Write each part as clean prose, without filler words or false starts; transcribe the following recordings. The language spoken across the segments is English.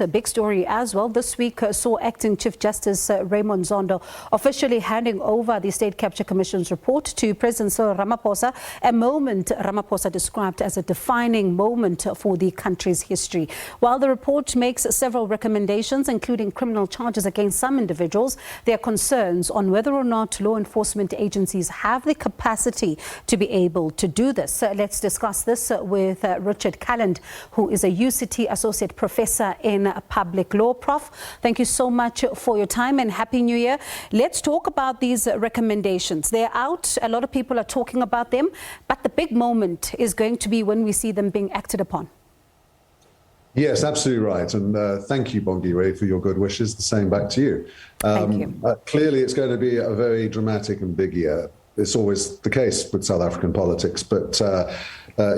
A big story as well. This week saw Acting Chief Justice Raymond Zondo officially handing over the State Capture Commission's report to President Cyril Ramaphosa, a moment Ramaphosa described as a defining moment for the country's history. While the report makes several recommendations, including criminal charges against some individuals, there are concerns on whether or not law enforcement agencies have the capacity to be able to do this. Let's discuss this with Richard Calland, who is a UCT Associate Professor in Public Law. Prof, thank you so much for your time and Happy New Year. Let's talk about these recommendations. They're out. A lot of people are talking about them, but the big moment is going to be when we see them being acted upon. Yes, absolutely right. And thank you, Bongiwe, for your good wishes. The same back to you. Thank you. Clearly, it's going to be a very dramatic and big year. It's always the case with South African politics, but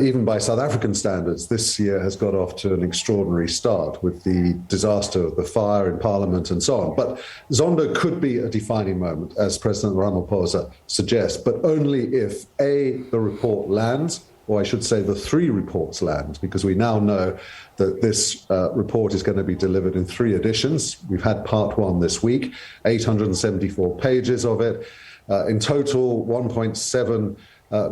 even by South African standards, this year has got off to an extraordinary start with the disaster of the fire in Parliament and so on. But Zondo could be a defining moment, as President Ramaphosa suggests, but only if, A, the report lands, or I should say the three reports land, because we now know that this report is going to be delivered in 3 editions. We've had part 1 this week, 874 pages of it. In total, 1.7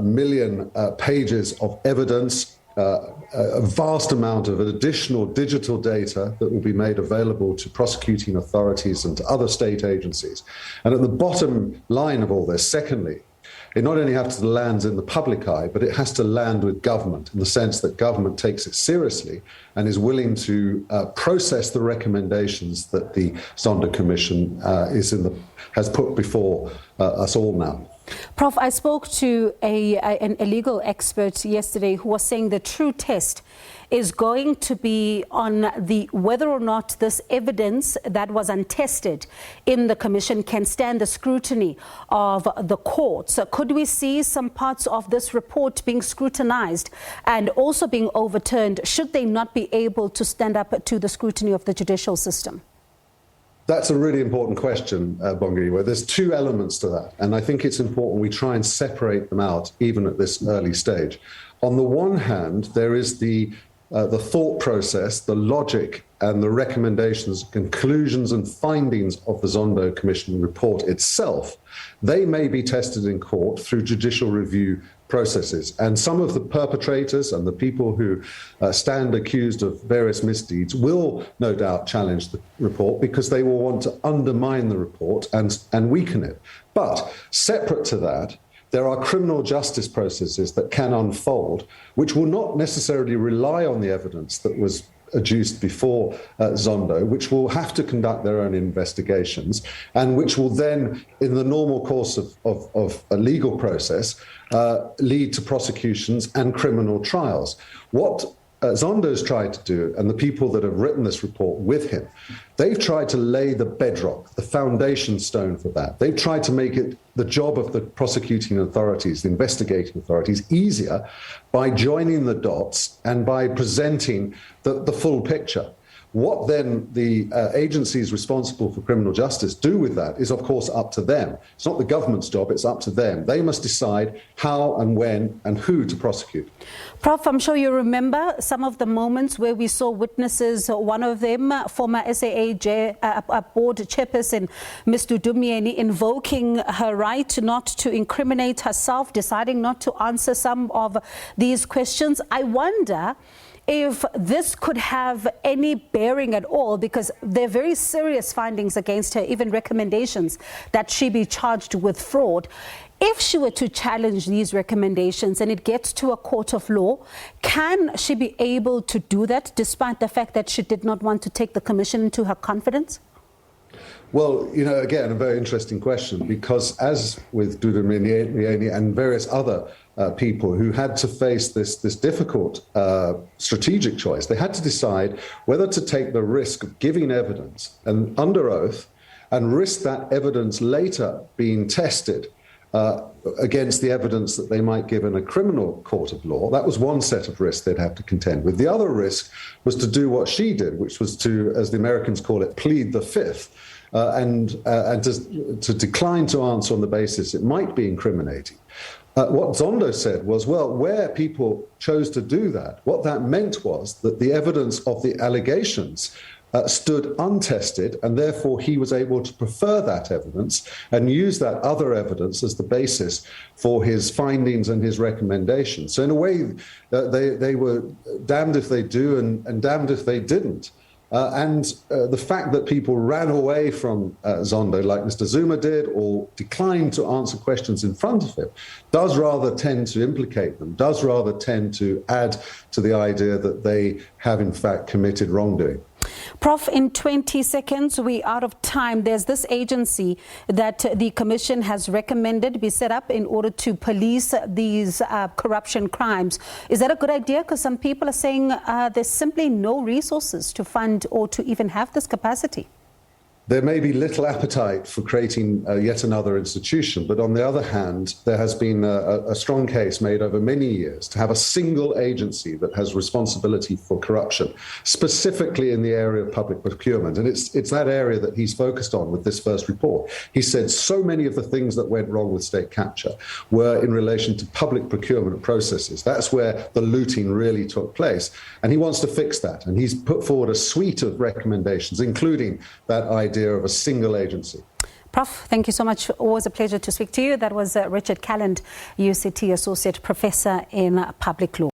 million pages of evidence, a vast amount of additional digital data that will be made available to prosecuting authorities and to other state agencies. And at the bottom line of all this, secondly, it not only has to land in the public eye, but it has to land with government in the sense that government takes it seriously and is willing to process the recommendations that the Zondo Commission has put before us all now. Prof, I spoke to a legal expert yesterday who was saying the true test is going to be on whether or not this evidence that was untested in the commission can stand the scrutiny of the courts. So could we see some parts of this report being scrutinized and also being overturned should they not be able to stand up to the scrutiny of the judicial system? That's a really important question, Bongiwe. There's 2 elements to that, and I think it's important we try and separate them out even at this early stage. On the one hand, there is the thought process, the logic, and the recommendations, conclusions and findings of the Zondo Commission report itself. They may be tested in court through judicial review processes. And some of the perpetrators and the people who stand accused of various misdeeds will no doubt challenge the report because they will want to undermine the report and weaken it. But separate to that, there are criminal justice processes that can unfold, which will not necessarily rely on the evidence that was adduced before Zondo, which will have to conduct their own investigations and which will then, in the normal course of a legal process, lead to prosecutions and criminal trials. What Zondo's tried to do, and the people that have written this report with him, they've tried to lay the bedrock, the foundation stone for that. They've tried to make it the job of the prosecuting authorities, the investigating authorities, easier by joining the dots and by presenting the full picture. What then the agencies responsible for criminal justice do with that is, of course, up to them. It's not the government's job, it's up to them. They must decide how and when and who to prosecute. Prof, I'm sure you remember some of the moments where we saw witnesses, one of them, former SAA board chairperson, Ms. Dudumieni, invoking her right not to incriminate herself, deciding not to answer some of these questions. I wonder if this could have any bearing at all, because there are very serious findings against her, even recommendations that she be charged with fraud. If she were to challenge these recommendations and it gets to a court of law, can she be able to do that despite the fact that she did not want to take the commission into her confidence? Well, you know, again, a very interesting question, because as with Dudumieni and various other people who had to face this difficult strategic choice, they had to decide whether to take the risk of giving evidence and under oath and risk that evidence later being tested against the evidence that they might give in a criminal court of law. That was one set of risks they'd have to contend with. The other risk was to do what she did, which was to, as the Americans call it, plead the fifth, and to decline to answer on the basis it might be incriminating. What Zondo said was, well, where people chose to do that, what that meant was that the evidence of the allegations stood untested, and therefore he was able to prefer that evidence and use that other evidence as the basis for his findings and his recommendations. So in a way, they were damned if they do and damned if they didn't. The fact that people ran away from Zondo, like Mr. Zuma did, or declined to answer questions in front of him, does rather tend to implicate them, does rather tend to add to the idea that they have in fact committed wrongdoing. Prof, in 20 seconds, we're out of time. There's this agency that the Commission has recommended be set up in order to police these corruption crimes. Is that a good idea? Because some people are saying there's simply no resources to fund or to even have this capacity. There may be little appetite for creating yet another institution, but on the other hand, there has been a strong case made over many years to have a single agency that has responsibility for corruption, specifically in the area of public procurement. And it's that area that he's focused on with this first report. He said so many of the things that went wrong with state capture were in relation to public procurement processes. That's where the looting really took place. And he wants to fix that. And he's put forward a suite of recommendations, including that idea of a single agency. Prof, thank you so much. Always a pleasure to speak to you. That was Richard Calland, UCT Associate Professor in Public Law.